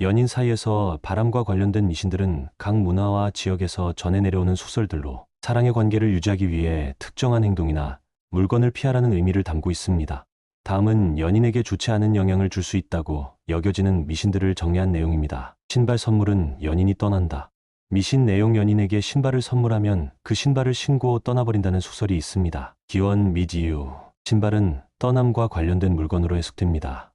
연인 사이에서 바람과 관련된 미신들은 각 문화와 지역에서 전해 내려오는 속설들로 사랑의 관계를 유지하기 위해 특정한 행동이나 물건을 피하라는 의미를 담고 있습니다. 다음은 연인에게 좋지 않은 영향을 줄 수 있다고 여겨지는 미신들을 정리한 내용입니다. 신발 선물은 연인이 떠난다. 미신 내용: 연인에게 신발을 선물하면 그 신발을 신고 떠나버린다는 속설이 있습니다. 기원 및 이유: 신발은 떠남과 관련된 물건으로 해석됩니다.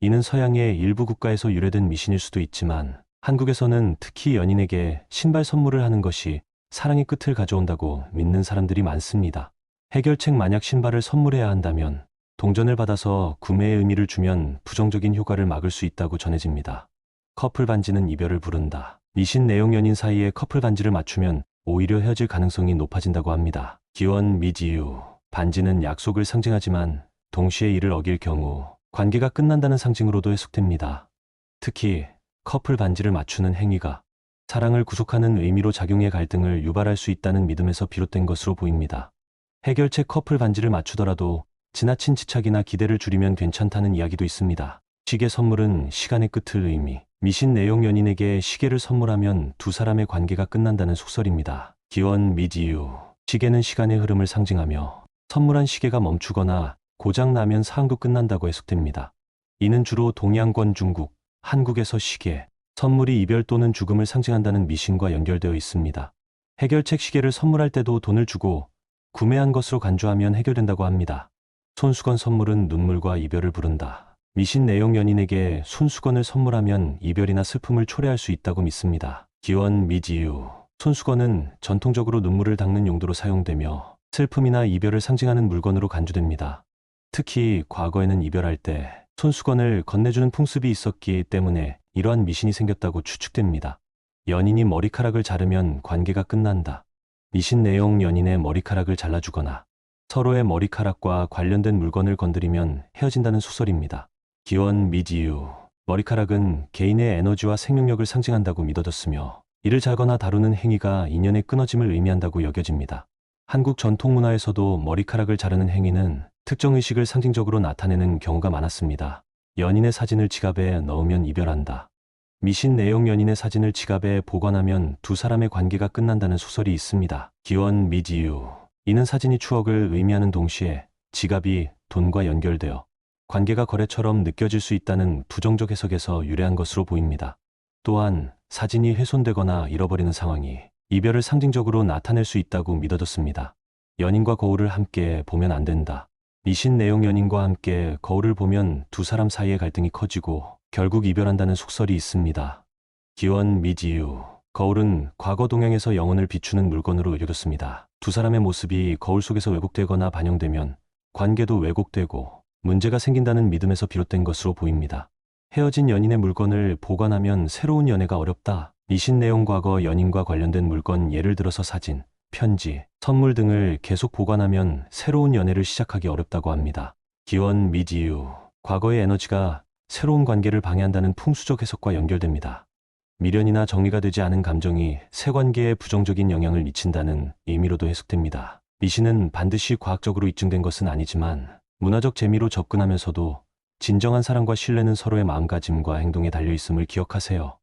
이는 서양의 일부 국가에서 유래된 미신일 수도 있지만 한국에서는 특히 연인에게 신발 선물을 하는 것이 사랑의 끝을 가져온다고 믿는 사람들이 많습니다. 해결책: 만약 신발을 선물해야 한다면 동전을 받아서 구매의 의미를 주면 부정적인 효과를 막을 수 있다고 전해집니다. 커플 반지는 이별을 부른다. 미신 내용: 연인 사이에 커플 반지를 맞추면 오히려 헤어질 가능성이 높아진다고 합니다. 기원 및 이유: 반지는 약속을 상징하지만 동시에 이를 어길 경우 관계가 끝난다는 상징으로도 해석됩니다. 특히 커플 반지를 맞추는 행위가 사랑을 구속하는 의미로 작용해 갈등을 유발할 수 있다는 믿음에서 비롯된 것으로 보입니다. 해결책: 커플 반지를 맞추더라도 지나친 집착이나 기대를 줄이면 괜찮다는 이야기도 있습니다. 시계 선물은 시간의 끝을 의미. 미신 내용: 연인에게 시계를 선물하면 두 사람의 관계가 끝난다는 속설입니다. 기원 및 이유: 시계는 시간의 흐름을 상징하며 선물한 시계가 멈추거나 고장나면 사랑도 끝난다고 해석됩니다. 이는 주로 동양권 중국, 한국에서 시계, 선물이 이별 또는 죽음을 상징한다는 미신과 연결되어 있습니다. 해결책: 시계를 선물할 때도 돈을 주고 구매한 것으로 간주하면 해결된다고 합니다. 손수건 선물은 눈물과 이별을 부른다. 미신 내용: 연인에게 손수건을 선물하면 이별이나 슬픔을 초래할 수 있다고 믿습니다. 기원 및 이유: 손수건은 전통적으로 눈물을 닦는 용도로 사용되며 슬픔이나 이별을 상징하는 물건으로 간주됩니다. 특히 과거에는 이별할 때 손수건을 건네주는 풍습이 있었기 때문에 이러한 미신이 생겼다고 추측됩니다. 연인이 머리카락을 자르면 관계가 끝난다. 미신 내용: 연인의 머리카락을 잘라주거나 서로의 머리카락과 관련된 물건을 건드리면 헤어진다는 속설입니다. 기원 및 이유: 머리카락은 개인의 에너지와 생명력을 상징한다고 믿어졌으며 이를 자거나 다루는 행위가 인연의 끊어짐을 의미한다고 여겨집니다. 한국 전통 문화에서도 머리카락을 자르는 행위는 특정 의식을 상징적으로 나타내는 경우가 많았습니다. 연인의 사진을 지갑에 넣으면 이별한다. 미신 내용: 연인의 사진을 지갑에 보관하면 두 사람의 관계가 끝난다는 속설이 있습니다. 기원 및 이유: 이는 사진이 추억을 의미하는 동시에 지갑이 돈과 연결되어 관계가 거래처럼 느껴질 수 있다는 부정적 해석에서 유래한 것으로 보입니다. 또한 사진이 훼손되거나 잃어버리는 상황이 이별을 상징적으로 나타낼 수 있다고 믿어졌습니다. 연인과 거울을 함께 보면 안 된다. 미신 내용: 연인과 함께 거울을 보면 두 사람 사이의 갈등이 커지고 결국 이별한다는 속설이 있습니다. 기원 및 이유: 거울은 과거 동양에서 영혼을 비추는 물건으로 여겨졌습니다. 두 사람의 모습이 거울 속에서 왜곡되거나 반영되면 관계도 왜곡되고 문제가 생긴다는 믿음에서 비롯된 것으로 보입니다. 헤어진 연인의 물건을 보관하면 새로운 연애가 어렵다. 미신 내용: 과거 연인과 관련된 물건, 예를 들어서 사진, 편지, 선물 등을 계속 보관하면 새로운 연애를 시작하기 어렵다고 합니다. 기원 및 이유: 과거의 에너지가 새로운 관계를 방해한다는 풍수적 해석과 연결됩니다. 미련이나 정리가 되지 않은 감정이 새 관계에 부정적인 영향을 미친다는 의미로도 해석됩니다. 미신은 반드시 과학적으로 입증된 것은 아니지만 문화적 재미로 접근하면서도 진정한 사랑과 신뢰는 서로의 마음가짐과 행동에 달려 있음을 기억하세요.